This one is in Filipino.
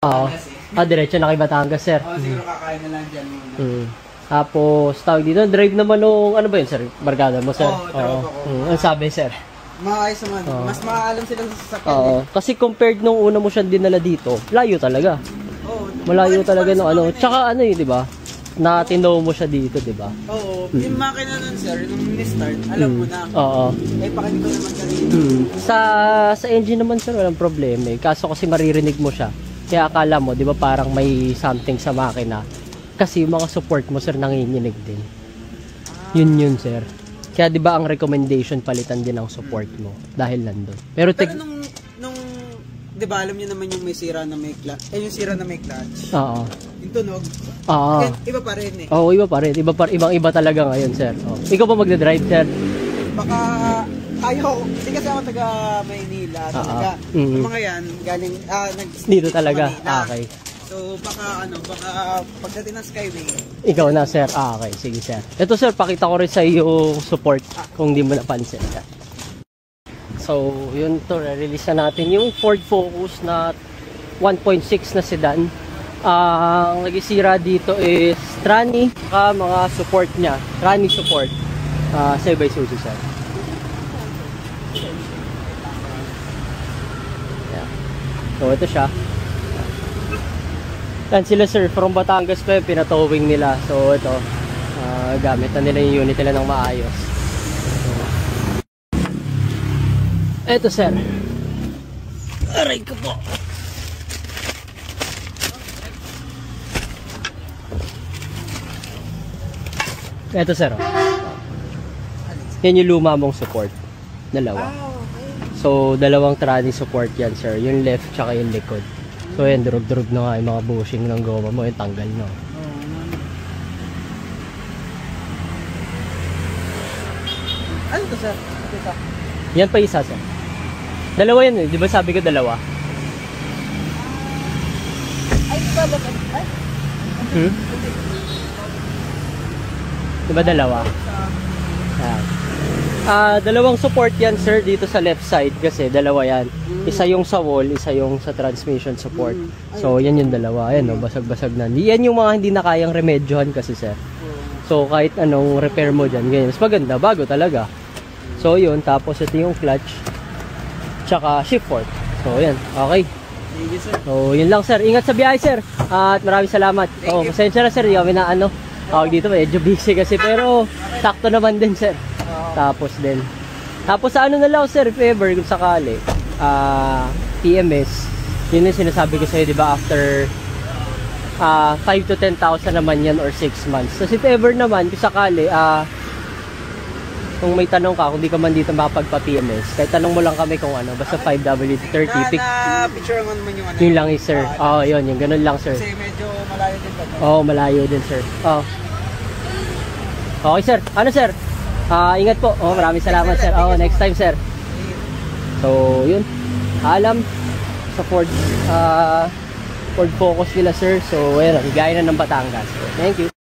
Oo. Diretso na kay Batangas, sir. Siguro kakain na lang dyan muna. Tapos, tawag dito, drive naman nung, ano ba yun, sir? Barkada mo, sir? Oo, Ang sabi, sir? Maayos naman. Mas maalam silang sasakyan. Kasi compared nung una mo siya dinala dito, layo talaga. Malayo talaga nung ano. Tsaka ano yun, di ba? Na-tinow mo siya dito, di ba? Oo. Yung makina nun, sir, nung ni-start, alam mo na. Pakinggan ko naman kanina. Sa engine naman, sir, walang problema eh. Kaso kasi maririnig mo siya. Kaya akala mo, di ba, parang may something sa makina. Kasi yung mga support mo, sir, nanginginig din. Yun, sir. Kaya di ba ang recommendation palitan din ang support mo dahil nandun. Pero nung di ba alam niyo naman yung may sira na may clutch, yung sira na may clutch. Yung tunog. Iba pa rin eh. Iba pa rin. Ibang-iba talaga ngayon, sir. Ikaw pa magdadrive, sir? Baka ayaw. Hindi kasi ako taga Maynila talaga. Yung mga yan galing dito talaga. Okay. So baka pagdating ng Skyway. Ikaw na, sir. Okay, sige, sir. Ito, sir, pakita ko rin sa iyo support kung di mo napansin, sir. So, yun to, release na natin yung Ford Focus na 1.6 na sedan. Ang nagisira dito is tranny, mga support niya. Tranny support. Sa'yo by Suzy, sir. Yeah. So, ito siya. Yan sila, sir. From Batangas pa yung pinatowing nila. So, ito. Gamit na nila yung unit nila ng maayos. Eto, sir. Aray ko po. Eto, sir. Yan yung luma mong support. Dalawa. So, dalawang tranny support yan, sir. Yung left tsaka yung likod. So, yan, durug-durug na nga yung mga bushing ng goma mo. Yung tanggal, no? Ano to, sir? Yan pa isa, sir. Dalawa yan eh. Di ba sabi ko dalawa? Ay, diba naman? Di ba dalawa? Dalawang support yan, sir, dito sa left side kasi dalawa yan. Isa yung sa wall, isa yung sa transmission support. So, yan yung dalawa. Ayan, no, basag-basag na. Yan yung mga hindi na kayang remedyohan kasi, sir. So, kahit anong repair mo dyan, ganyan. Mas maganda, bago talaga. So, yun. Tapos, ito yung clutch. Tsaka shift fork. So, yan. Okay. So, yun lang, sir. Ingat sa biyahe, sir. At maraming salamat. Pasensya na, sir. Di kami na tawag dito, medyo busy kasi. Pero, sakto naman din, sir. Tapos sa ano na lang, sir, if ever, kung sakali, PMS, yun yung sinasabi ko sa'yo, di ba, after 5 to 10,000 naman yan or 6 months. So, if ever naman, kung sakali, kung may tanong ka, kung di ka man dito makapagpa-PMS, kahit tanong mo lang kami kung ano, basta 5W30. Picture naman yung ano. Yun lang eh, sir. Yun, yung ganun lang, sir. Kasi medyo malayo din ba? Malayo din, sir. Okay, sir. Ano, sir? Ingat po. Maraming salamat, sir. Next time, sir. So, yun. Alam sa Ford Focus nila, sir. So, ayun, gaya na ng Batangas. Thank you.